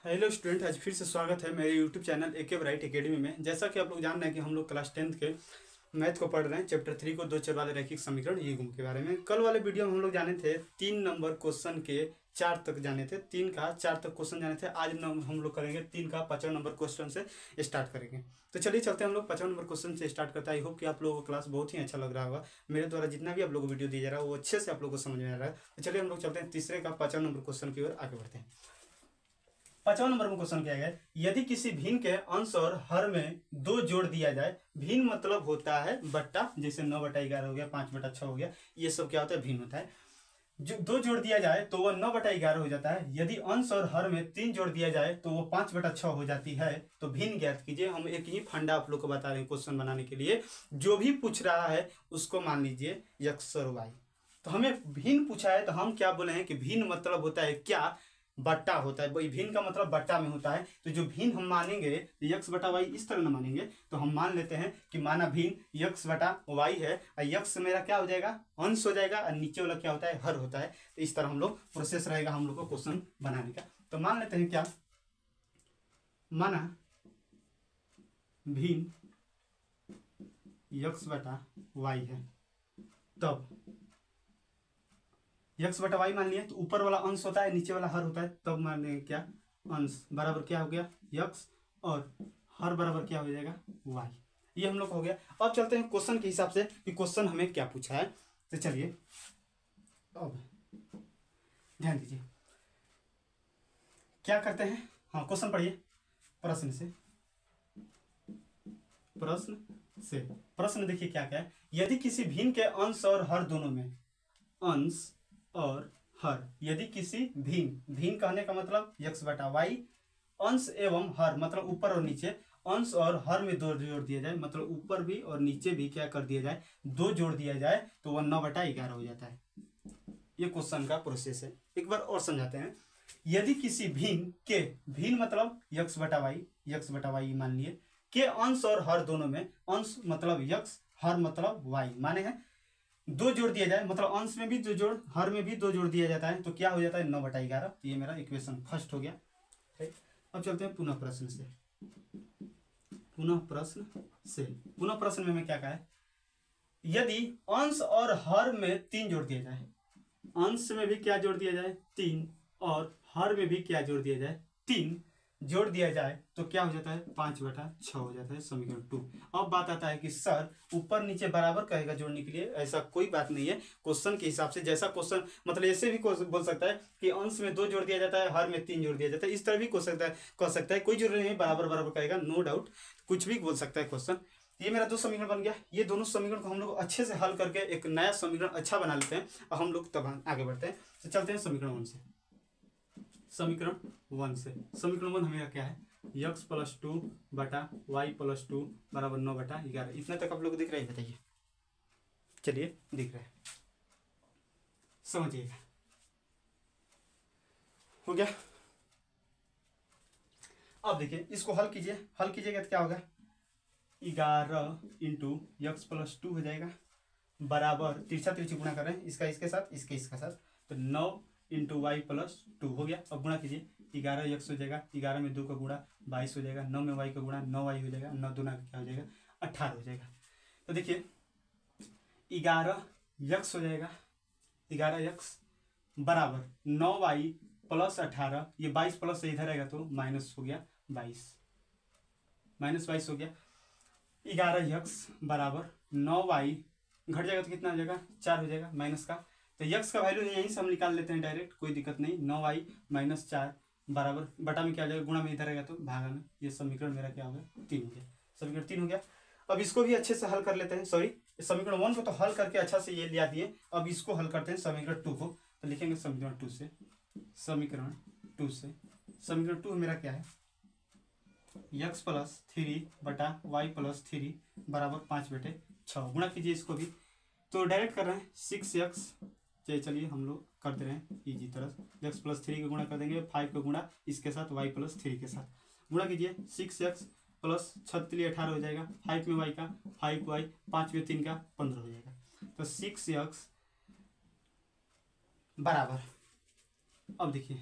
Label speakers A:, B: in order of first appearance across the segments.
A: Hello student, आज फिर से स्वागत है मेरे YouTube channel AK bright academy में। जैसा कि आप लोग जान रहे हैं कि हम लोग क्लास 10th के मैथ को पढ़ रहे हैं, चैप्टर 3 को दो चर वाले रैखिक समीकरण युग्म के बारे में। कल वाले वीडियो में हम लोग जाने थे 3 नंबर क्वेश्चन के 4 तक जाने थे, 3 का 4 तक क्वेश्चन जाने थे। आज हम लोग करेंगे 3 का 5वां नंबर क्वेश्चन से स्टार्ट करेंगे। तो चलिए चलते हैं, हम लोग 5वां नंबर क्वेश्चन से स्टार्ट करते हैं। आई होप कि आप लोगों को क्लास बहुत ही अच्छा लग रहा होगा। मेरे द्वारा जितना भी आप लोगों को वीडियो दिया जा रहा है वो अच्छे से आप लोगों को समझ में आ रहा है। तो चलिए हम लोग चलते हैं तीसरे का 5वां नंबर क्वेश्चन की ओर आगे बढ़ते हैं। 5वां नंबर में क्वेश्चन क्या है, यदि किसी भिन्न के अंश और हर में 2 जोड़ दिया जाए। भिन्न मतलब होता है बट्टा, जैसे 9/11 हो गया, 5/6 हो गया, ये सब क्या होता है, भिन्न होता है। जो 2 जोड़ दिया जाए तो वह 9/11 हो जाता है। यदि अंश और हर में 3 जोड़ दिया जाए तो वो 5/6 हो जाती है। तो भिन्न ज्ञात कीजिए। हम एक ही फंडा आप लोग को बता रहे हैं क्वेश्चन बनाने के लिए। जो भी पूछ रहा है उसको मान लीजिए x और y। तो हमें भिन्न पूछा है तो हम क्या बोले हैं कि भिन्न मतलब होता है क्या, बट्टा होता है। भाई भिन्न का मतलब बट्टा में होता है। तो जो भिन्न हम मानेंगे x बटा वाई इस तरह ना मानेंगे। तो हम मान लेते हैं कि माना भिन्न x बटा वाई है और x मेरा क्या हो जाएगा, अंश हो जाएगा, और नीचे वाला क्या होता है, हर होता है। तो इस तरह हम लोग प्रोसेस रहेगा हम लोग को क्वेश्चन बनाने का। तो मान लेते हैं क्या, माना भिन्न x बटा वाई है, तब x बटा वाई मान लिया। तो ऊपर वाला अंश होता है, नीचे वाला हर होता है। तब मान लेंगे क्या, अंश बराबर क्या हो गया x और हर बराबर क्या हो जाएगा y। ये हम लोग हो गया। अब चलते हैं क्वेश्चन के हिसाब से कि क्वेश्चन हमें क्या पूछा है। तो चलिए अब ध्यान दीजिए क्या करते हैं। हाँ, क्वेश्चन पढ़िए प्रश्न से। प्रश्न देखिए क्या क्या है। यदि किसी भिन्न के अंश और हर दोनों में, अंश और हर, यदि किसी भिन्न कहने का मतलब x बटा वाई, अंश एवं हर मतलब ऊपर और नीचे, अंश और हर में 2 जोड़ दिया जाए, मतलब ऊपर भी और नीचे भी क्या कर दिया जाए, 2 जोड़ दिया जाए, तो वह 9/11 हो जाता है। ये क्वेश्चन का प्रोसेस है। एक बार और समझाते हैं। यदि किसी भिन्न मतलब x बटा वाई मान लिए, के अंश और हर दोनों में, अंश मतलब x, हर मतलब y, माने हैं 2 जोड़ दिया जाए, मतलब अंश में भी 2 जोड़, हर में भी 2 जोड़ दिया जाता है, तो क्या हो जाता है 9/11। तो ये मेरा इक्वेशन फर्स्ट हो गया। ठीक, अब चलते हैं पुनः प्रश्न से। पुनः प्रश्न में मैं क्या कहा है, यदि अंश और हर में 3 जोड़ दिया जाए, अंश में भी क्या जोड़ दिया जाए 3, और हर में भी क्या जोड़ दिया जाए 3 जोड़ दिया जाए, तो क्या हो जाता है 5/6 हो जाता है, समीकरण 2। अब बात आता है कि सर ऊपर नीचे बराबर कहेगा जोड़ने के लिए। ऐसा कोई बात नहीं है, क्वेश्चन के हिसाब से जैसा क्वेश्चन, मतलब ऐसे भी बोल सकता है कि अंश में 2 जोड़ दिया जाता है, हर में 3 जोड़ दिया जाता है। इस तरह भी कह सकता है, कोई जरूरी नहीं बराबर बराबर कहेगा, नो डाउट, कुछ भी बोल सकता है क्वेश्चन। ये मेरा 2 समीकरण बन गया। ये दोनों समीकरण को हम लोग अच्छे से हल करके एक नया समीकरण अच्छा बना लेते हैं और हम लोग तब आगे बढ़ते हैं। तो चलते हैं समीकरण 1 से। समीकरण 1 हमें क्या है, x + 2 बटा y + 2 बराबर 9/11। इतना तक आप लोग दिख रहा है, बताइए। चलिए दिख रहा है, समझिएगा। हो गया। अब देखिए इसको हल कीजिएगा तो क्या होगा, 11 × x + 2 हो जाएगा, बराबर तिरछा तिरछी गुणा कर रहे हैं, इसका इसके साथ, इसके साथ, तो 9 × y + 2 हो गया। अब गुणा कीजिए, 11x हो जाएगा, 11 में 2 का गुणा 22 हो जाएगा, 9 में y का गुणा 9y हो जाएगा, 9 दूना क्या हो जाएगा 18 हो जाएगा। तो देखिए 11x हो जाएगा, 11x बराबर 9y + 18, ये 22 प्लस से इधर आएगा तो माइनस हो गया 22, -22 हो गया। 11x बराबर 9y घट जाएगा तो कितना हो जाएगा 4 हो जाएगा माइनस का। तो x का वैल्यू यहीं से हम निकाल लेते हैं डायरेक्ट, कोई दिक्कत नहीं। 9y - 4 बराबर बटा में क्या हो जाएगा, गुणा में इधर आएगा तो भागा में। ये समीकरण मेरा क्या हो गया 3 हो गया, समीकरण 3 हो गया। अब इसको भी अच्छे से हल कर लेते हैं। सॉरी, समीकरण 1 को तो हल करके अच्छा से ये लिया दिए। अब इसको हल करते हैं समीकरण 2 को। तो लिखेंगे समीकरण 2 से, समीकरण 2 मेरा क्या है, x + 3 बटा y + 3 बराबर 5/6। गुणा कीजिए इसको भी, तो डायरेक्ट कर रहे हैं 6x। चलिए हम लोग कर दे रहे हैं इजी तरह, x + 3 का गुणा कर देंगे, 5 का गुणा इसके साथ, y + 3 के साथ गुणा कीजिए। 6x + 36 18 हो जाएगा, 5 में y का 5y, 5 में 3 का 15 हो जाएगा। तो 6x बराबर, अब देखिए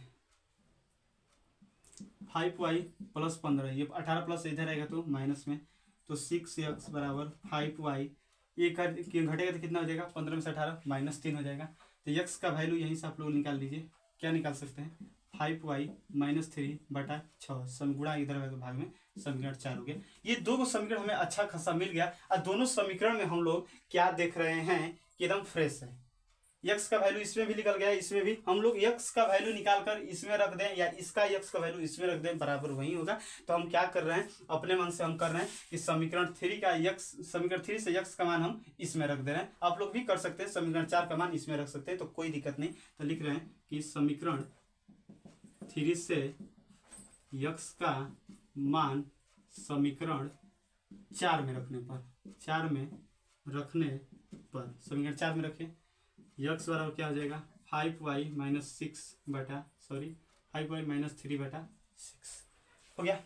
A: 5y प्लस 15, ये 18 प्लस इधर आएगा तो माइनस में, तो 6x बराबर 5y, ये घटेगा तो कितना हो जाएगा, 15 में से 18 -3 हो जाएगा। तो x का वैल्यू यहीं से आप लोग निकाल लीजिए, क्या निकाल सकते हैं, 5y -3 बटा 6, समगुणा इधर भाग में समीकरण 4 हो गया। ये दो समीकरण हमें अच्छा खासा मिल गया और दोनों समीकरण में हम लोग क्या देख रहे हैं कि एकदम फ्रेश है। x का वैल्यू इसमें भी निकल गया, इसमें भी हम लोग x का वैल्यू निकाल कर इसमें रख दें या इसका x का वैल्यू इसमें रख दें, बराबर वही होगा। तो हम क्या कर रहे हैं, अपने मन से हम कर रहे हैं कि समीकरण 3 का समीकरण 3 से x का मान हम इसमें रख दे रहे हैं। आप लोग भी कर सकते हैं, समीकरण 4 का मान इसमें रख सकते हैं, तो कोई दिक्कत नहीं। तो लिख रहे हैं कि समीकरण 3 से x का मान समीकरण 4 में रखने पर, समीकरण 4 में रखें, x बराबर क्या हो जाएगा, 5y -3 बटा 6 हो गया।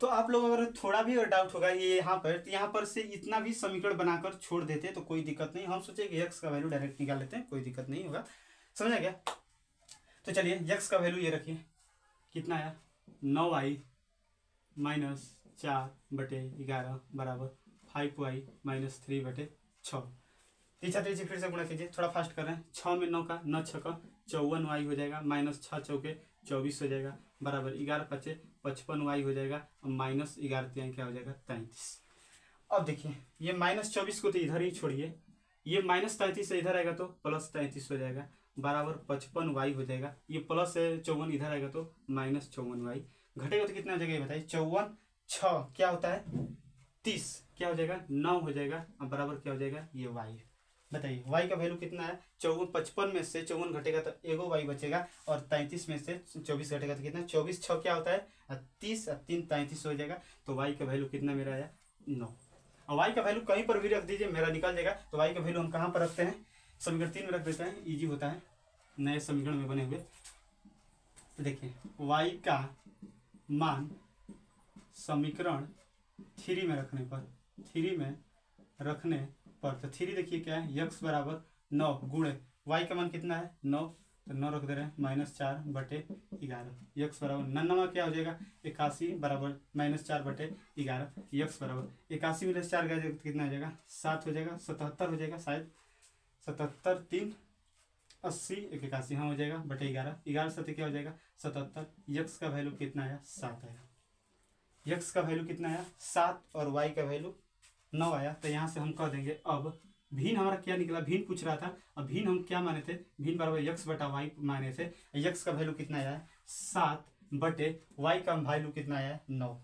A: तो आप लोग अगर थोड़ा भी डाउट होगा ये यहाँ पर से इतना भी समीकरण बनाकर छोड़ देते तो कोई दिक्कत नहीं, हम सोचे कि x का वैल्यू डायरेक्ट निकाल लेते हैं, कोई दिक्कत नहीं होगा, समझ आ गया। तो चलिए x का वैल्यू ये रखिए, कितना आया, 9y -4 बटे 11 बराबर 5y -3 बटे 6। तीसरा तरीके फिर से गुणा कीजिए, थोड़ा फास्ट कर रहे हैं, 6 में 9 का 9 6 का 54y हो जाएगा, -6 चौके 24 हो जाएगा, बराबर 11 5 55y हो जाएगा, -11 3 क्या हो जाएगा, 33। अब देखिए ये -24 को तो इधर ही छोड़िए, ये -33 से इधर आएगा तो +33 हो जाएगा, बराबर 55y हो जाएगा, ये प्लस 54 इधर आएगा तो -54y, घटेगा तो कितना हो जाएगा ये बताइए, 54 6 क्या होता है 30, क्या हो जाएगा 9 हो जाएगा, अब बराबर क्या हो जाएगा ये y। बताइए y का वैल्यू कितना है, 54 में से 54 घटेगा तो एगो y बचेगा, और 33 में से 24 घटेगा तो कितना, 24 6 क्या होता है 30, 3 33 हो जाएगा। तो y का वैल्यू कितना मेरा आया 9। और y का वैल्यू कहीं पर भी रख दीजिए मेरा निकल जाएगा। तो y का वैल्यू हम कहाँ पर रखते हैं, समीकरण 3 में रख देते हैं, ईजी होता है नए समीकरण में बने हुए। तो देखिए y का मान समीकरण 3 में रखने पर, तो 3 देखिए क्या है, x बराबर 9 गुणे y का मान कितना है 9, तो 9 रख दे रहे हैं, -4 बटे 11, x बराबर 9 क्या हो जाएगा 81 बराबर -4 बटे 11, x बराबर 81 में 4 गया कितना हो जाएगा 7 हो जाएगा, 77 हो जाएगा शायद, 77 3 80 1 81 हाँ हो जाएगा बटे 11, 11 7 क्या हो जाएगा 77, x का वैल्यू कितना आया 7 आया, x का वैल्यू कितना आया 7 और y का वैल्यू 9 आया। तो यहाँ से हम कह देंगे अब भिन्न हमारा क्या निकला, भिन्न पूछ रहा था, अब भिन्न हम क्या माने थे, भिन्न बराबर x बटा y माने थे, x का वैल्यू कितना आया 7 बटे y का वैल्यू कितना आया 9,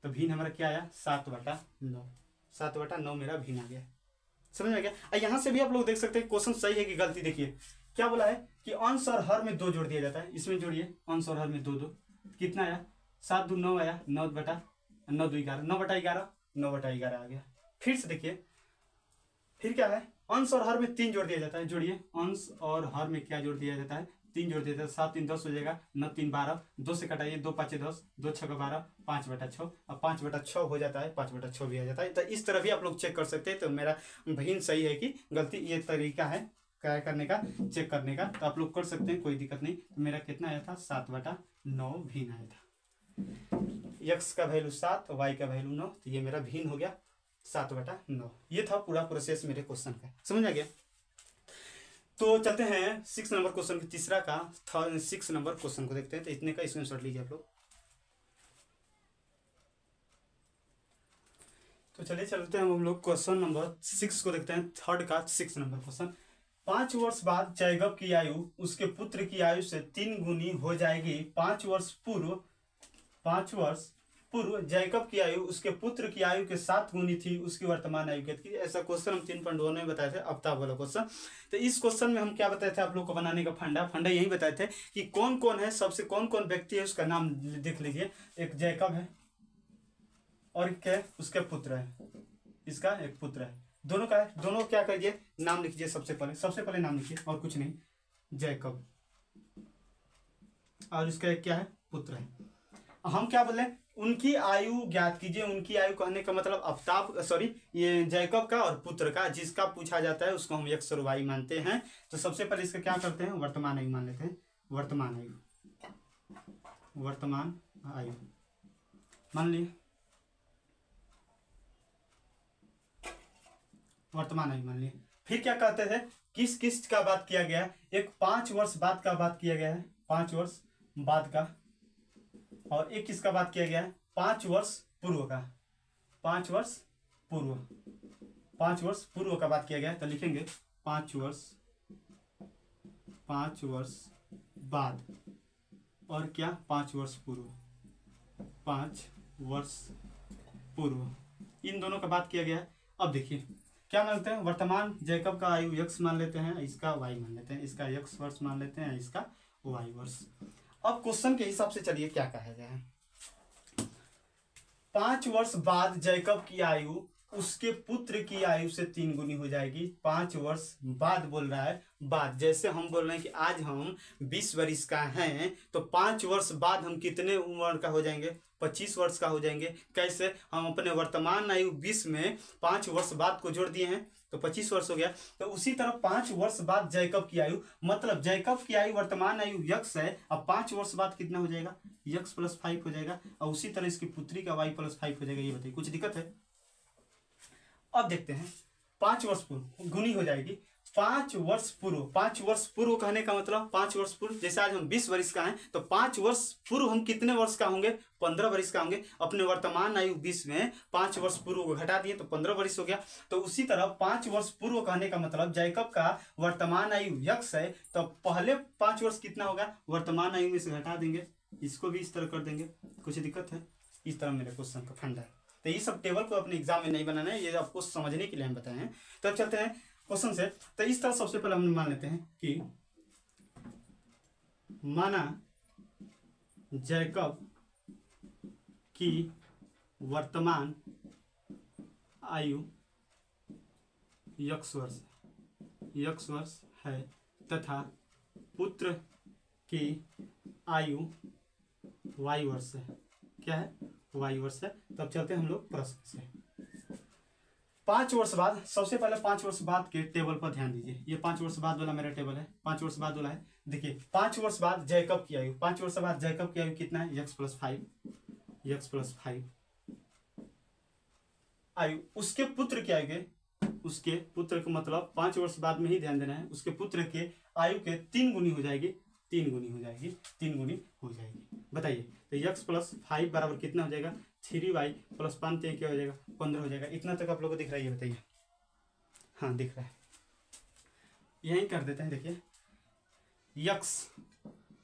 A: तो भिन्न हमारा क्या आया 7 बटा 9, 7 बटा 9 मेरा भिन्न आ गया, समझ में गया। यहाँ से भी आप लोग देख सकते हैं क्वेश्चन सही है कि गलती। देखिए क्या बोला है कि अंश और हर में 2 जोड़ दिया जाता है, इसमें जोड़िए अंश और हर में 2 2 कितना आया 7 2 9 आया, 9 बटा 9 2 11, 9 बटा 11 9 बटा 11 आ गया। फिर से देखिए फिर क्या है, अंश और हर में 3 जोड़ दिया जाता है, जोड़िए अंश और हर में क्या जोड़ दिया जाता है 3 जोड़ दिया जाता है, 7 3 10 हो जाएगा, 9 3 12, 2 से कटाइए 2 5 10, 2 6 12, 5 बटा 6, अब 5 बटा 6 हो जाता है, 5 बटा 6 भी आ जाता है। तो इस तरह भी आप लोग चेक कर सकते हैं। तो मेरा भिन्न सही है कि गलती, ये तरीका है क्या करने का, चेक करने का, तो आप लोग कर सकते हैं, कोई दिक्कत नहीं। तो मेरा कितना आया था 7 बटा 9 भिन्न आया था, x का वैल्यू 7 y का वैल्यू 9, तो ये मेरा भिन्न हो गया 7 बटा 9। ये था पूरा प्रोसेस मेरे क्वेश्चन का, समझ आ गया। तो चलते हैं 6 नंबर क्वेश्चन के तीसरा का 6 नंबर क्वेश्चन को देखते हैं। तो इतने का स्क्रीनशॉट लीजिए आप लोग। तो चलिए चलते हैं हम लोग क्वेश्चन नंबर 6 को देखते हैं, थर्ड का 6 नंबर क्वेश्चन। 5 वर्ष बाद जैकब की आयु उसके पुत्र की आयु से 3 गुनी हो जाएगी। 5 वर्ष पूर्व जैकब की आयु उसके पुत्र की आयु के 7 गुनी थी, उसकी वर्तमान आयु कितनी थी। ऐसा क्वेश्चन हम 3.1 में बताए थे, अवतार वाला क्वेश्चन। तो इस क्वेश्चन में हम क्या बताए थे आप लोग को बनाने का फंडा यही बताए थे कि कौन कौन है, सबसे कौन कौन व्यक्ति है उसका नाम देख लीजिए। एक जैकब है और क्या है उसके पुत्र है, इसका एक पुत्र है, दोनों का है। दोनों क्या करिए नाम लिखिए, सबसे पहले नाम लिखिए और कुछ नहीं, जैकब, और इसका एक क्या है पुत्र है। हम क्या बोले, उनकी आयु ज्ञात कीजिए। उनकी आयु कहने का मतलब ये जैकब का और पुत्र का, जिसका पूछा जाता है उसको हम x और y मानते हैं। तो सबसे पहले इसका क्या करते हैं, वर्तमान आयु मान लेते हैं, वर्तमान आयु। वर्तमान आयु, मान ली वर्तमान आयु मान ली। फिर क्या कहते थे, किस किस का बात किया गया है, एक 5 वर्ष बाद का बात किया गया है, 5 वर्ष बाद का, और एक किसका बात किया गया है, 5 वर्ष पूर्व का, 5 वर्ष पूर्व, 5 वर्ष पूर्व का बात किया गया है। तो लिखेंगे 5 वर्ष बाद, और क्या 5 वर्ष पूर्व, 5 वर्ष पूर्व, इन दोनों का बात किया गया है। अब देखिए क्या मानते हैं, वर्तमान जैकब का आयु x मान लेते हैं, इसका y मान लेते हैं, इसका x वर्ष मान लेते हैं, इसका y वर्ष। अब क्वेश्चन के हिसाब से चलिए क्या कहा जाए, 5 वर्ष बाद जैकब की आयु उसके पुत्र की आयु से 3 गुनी हो जाएगी। 5 वर्ष बाद बोल रहा है, बाद, जैसे हम बोल रहे हैं कि आज हम 20 वर्ष का हैं, तो 5 वर्ष बाद हम कितने उम्र का हो जाएंगे, 25 वर्ष का हो जाएंगे। कैसे, हम अपने वर्तमान आयु 20 में 5 वर्ष बाद को जोड़ दिए हैं तो 25 वर्ष हो गया। तो उसी तरह 5 वर्ष बाद जैकब की आयु, मतलब जैकब की आयु वर्तमान आयु x है, अब 5 वर्ष बाद कितना हो जाएगा, x + 5 हो जाएगा, और उसी तरह इसकी पुत्री का y + 5 हो जाएगा। ये बताइए कुछ दिक्कत है। अब देखते हैं 5 वर्ष पूर्व गुनी हो जाएगी, 5 वर्ष पूर्व, 5 वर्ष पूर्व कहने का मतलब 5 वर्ष पूर्व, जैसे आज हम 20 वर्ष का हैं तो 5 वर्ष पूर्व हम कितने वर्ष का होंगे, 15 वर्ष का होंगे। अपने वर्तमान आयु 20 में 5 वर्ष पूर्व को घटा दिए तो 15 वर्ष हो गया। तो उसी तरह 5 वर्ष पूर्व कहने का मतलब जैकब का वर्तमान आयु x है, तो पहले 5 वर्ष कितना होगा, वर्तमान आयु में से घटा देंगे, इसको भी इस तरह कर देंगे। कुछ दिक्कत है, इस तरह मेरे क्वेश्चन का फंडा है। तो ये सब टेबल को अपने एग्जाम में नहीं बनाना है, ये आपको समझने के लिए हम बताए हैं। तो अब चलते हैं क्वेश्चन से। तो इस तरह सबसे पहले हम मान लेते हैं कि माना जैकब की वर्तमान आयु x वर्ष है तथा पुत्र की आयु y वर्ष है। क्या है, y वर्ष है। तब चलते हैं हम लोग प्रश्न से। 5 वर्ष बाद, सबसे पहले 5 वर्ष बाद के टेबल पर ध्यान दीजिए। ये 5 वर्ष बाद वाला मेरा टेबल है, 5 वर्ष बाद वाला है। देखिए 5 वर्ष बाद जैकब की आयु, 5 वर्ष बाद जैकब की आयु कितना है, x + 5 आयु, उसके पुत्र की आयु के, उसके पुत्र को मतलब 5 वर्ष बाद में ही ध्यान देना है, उसके पुत्र के आयु के 3 गुनी हो जाएगी, 3 गुनी हो जाएगी, 3 गुनी हो जाएगी। बताइए तो x + 5 बराबर कितना हो जाएगा, 3y + 5 क्या हो जाएगा, 15 हो जाएगा। इतना तक आप लोगों को दिख रहा है, ये बताइए। हाँ दिख रहा है, यही कर देते हैं। देखिए x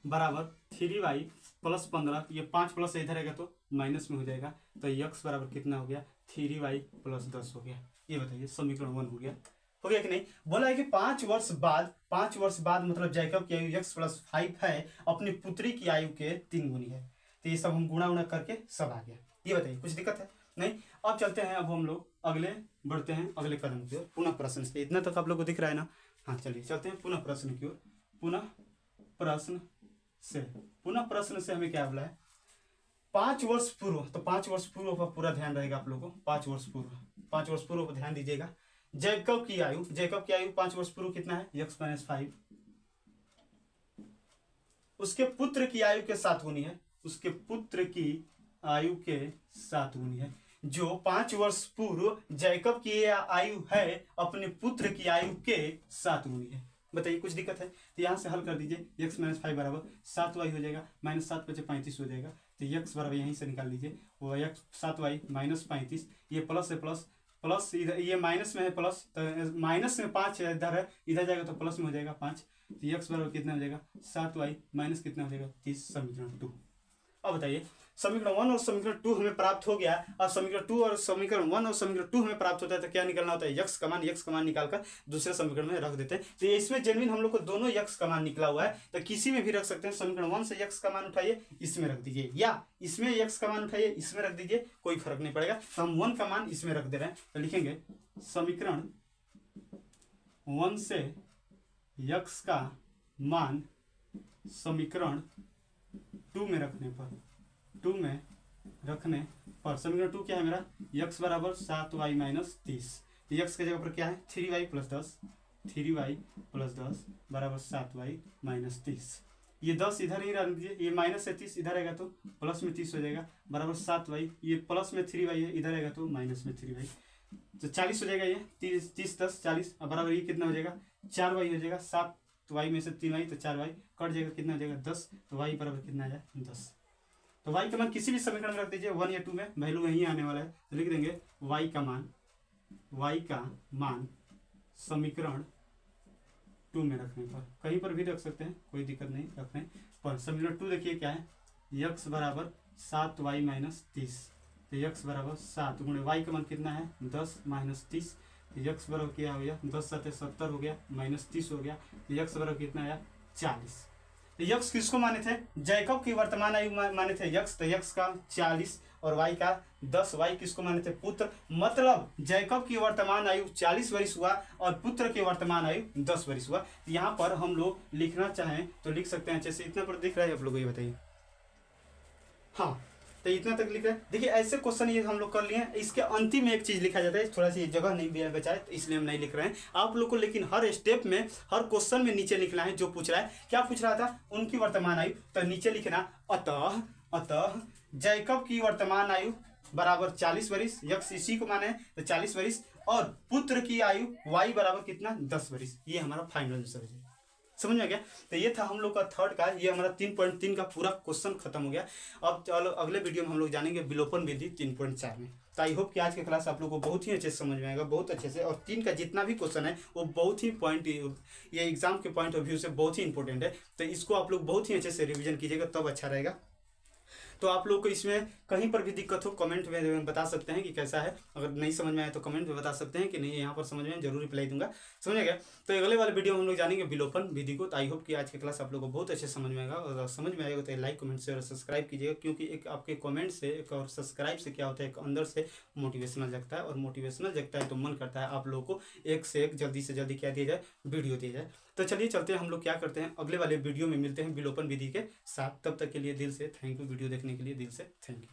A: बराबर 3y + 15, ये 5 प्लस इधर रहेगा तो माइनस में हो जाएगा, तो x बराबर कितना हो गया, 3y + 10 हो गया। ये बताइए समीकरण 1 हो गया कि नहीं। बोला है कि 5 वर्ष बाद, 5 वर्ष बाद मतलब जैकब की आयु x + 5 है, अपनी पुत्री की आयु के 3 गुनी है। तो ये सब हम गुणा करके सब आ गया। ये बताइए कुछ दिक्कत है नहीं। अब चलते हैं, अब हम लोग अगले बढ़ते हैं, अगले कदम की ओर, पुनः प्रश्न से। इतना तक आप लोग को दिख रहा है ना। हाँ चलिए चलते हैं पुनः प्रश्न की ओर। पुनः प्रश्न से हमें क्या बोला है, 5 वर्ष पूर्व, तो 5 वर्ष पूर्व पर पूरा ध्यान रहेगा आप लोगों को। 5 वर्ष पूर्व पर ध्यान दीजिएगा। जैकब की आयु 5 वर्ष पूर्व कितना है, x - 5, उसके पुत्र की आयु के 7 गुनी है, उसके पुत्र की आयु के 7 गुनी है। जो 5 वर्ष पूर्व जैकब की आयु है, अपने पुत्र की आयु के 7 गुनी है। बताइए कुछ दिक्कत है। तो यहाँ से हल कर दीजिए, x - 5 बराबर 7y हो जाएगा, -7 × 5 = 35 हो जाएगा। तो x बराबर यहीं से निकाल लीजिए, वो 7y - 35, ये प्लस है, प्लस इधर, ये माइनस में है प्लस, तो माइनस में 5 इधर है, इधर जाएगा तो प्लस में हो जाएगा 5। तो x बराबर कितना हो जाएगा, 7y - कितना हो जाएगा, 30। समीकरण 2। अब बताइए समीकरण 1 और समीकरण 2 हमें प्राप्त हो गया। अब समीकरण 1 और समीकरण 2 हमें प्राप्त होता है, तो क्या निकलना होता है, x का मान निकालकर दूसरे समीकरण में रख देते हैं। तो इसमें जेन्युइन हम लोग को दोनों x का मान निकला हुआ है, तो किसी में भी रख सकते हैं। समीकरण 1 से x का मान उठाइए, इसमें रख दीजिए, या इसमें x का मान उठाइए, इसमें रख दीजिए, कोई फर्क नहीं पड़ेगा। तो हम 1 का मान इसमें रख दे रहे हैं, तो लिखेंगे समीकरण 1 से x का मान समीकरण 2 में रखने पर, समीकरण 2 क्या है मेरा, x बराबर 7y - 30। तो x के जगह पर क्या है, 3y + 10 बराबर 7y - 30। ये 10 इधर ही रहने दीजिए, ये माइनस से 30 इधर आएगा तो प्लस में 30 हो जाएगा, बराबर 7y, ये प्लस में 3y है, इधर आएगा तो माइनस में 3y, तो 40 हो जाएगा। ये 30 10 40, अब बराबर ये कितना हो जाएगा 4y हो जाएगा, 7y में से 3y तो 4y कट जाएगा, कितना हो जाएगा 10, तो y बराबर कितना आ जाए 10। तो y का मान किसी भी समीकरण में रख दीजिए, 1 या 2 में वैल्यू यही आने वाला है, तो लिख देंगे y का मान समीकरण 2 में रखने पर, कहीं पर भी रख सकते हैं, कोई दिक्कत नहीं रखने पर। समीकरण 2 देखिए क्या है, x बराबर 7y माइनस 30, तो x बराबर 7 गुणे y का मान कितना है 10 माइनस 30, तो x बराबर क्या हो गया 10 7 70 हो गया, माइनस 30 हो गया, तो x बराबर कितना आया 40। तो यक्स किसको माने थे, जैकब की वर्तमान आयु माने थे यक्स, तो यक्स का 40 और वाई का 10, वाई किसको माने थे पुत्र, मतलब जैकब की वर्तमान आयु 40 वर्ष हुआ और पुत्र की वर्तमान आयु 10 वर्ष हुआ। यहाँ पर हम लोग लिखना चाहें तो लिख सकते हैं, जैसे इतना पर दिख रहा है आप लोगों को, ये बताइए। हाँ, तो इतना तक लिख रहे हैं। देखिए ऐसे क्वेश्चन ये हम लोग कर लिए हैं, इसके अंतिम में एक चीज लिखा जाता है, थोड़ा सी जगह नहीं बचाए तो इसलिए हम नहीं लिख रहे हैं आप लोग को, लेकिन हर स्टेप में हर क्वेश्चन में नीचे लिखना है जो पूछ रहा है। क्या पूछ रहा था, उनकी वर्तमान आयु, तो नीचे लिखना अतः जैकब की वर्तमान आयु बराबर 40 वर्ष, यक्स इसी को माने तो 40 वर्ष, और पुत्र की आयु वाई बराबर कितना 10 वर्ष। ये हमारा फाइनल आंसर है, समझ में आ गया। तो ये था हम लोग का थर्ड का, ये हमारा 3.3 का पूरा क्वेश्चन खत्म हो गया। अब चलो अगले वीडियो में हम लोग जानेंगे विलोपन विधि 3.4 में। तो आई होप कि आज की क्लास आप लोग को बहुत ही अच्छे से समझ में आएगा, बहुत अच्छे से, और 3 का जितना भी क्वेश्चन है वो बहुत ही पॉइंट, ये एग्जाम के पॉइंट ऑफ व्यू से बहुत ही इंपॉर्टेंट है। तो इसको आप लोग बहुत ही अच्छे से रिविजन कीजिएगा, तब अच्छा रहेगा। तो आप लोग को इसमें कहीं पर भी दिक्कत हो कमेंट में बता सकते हैं कि कैसा है, अगर नहीं समझ में आए तो कमेंट में बता सकते हैं कि नहीं यहाँ पर समझ में, जरूर रिप्लाई दूंगा, समझ गया। तो अगले वाले वीडियो में हम लोग जानेंगे विलोपन विधि को। तो आई होप कि आज की क्लास आप लोग को बहुत अच्छे समझ में आएगा, और समझ में आएगा तो लाइक कमेंट शेयर और सब्सक्राइब कीजिएगा, क्योंकि एक आपके कमेंट से एक और सब्सक्राइब से क्या होता है, एक अंदर से मोटिवेशनल जगता है, और मोटिवेशनल जगता है तो मन करता है आप लोगों को एक से एक जल्दी से जल्दी क्या दिया जाए, वीडियो दिया जाए। तो चलिए चलते हैं, हम लोग क्या करते हैं अगले वाले वीडियो में मिलते हैं विलोपन विधि के साथ। तब तक के लिए दिल से थैंक यू, वीडियो देखने के लिए दिल से थैंक यू।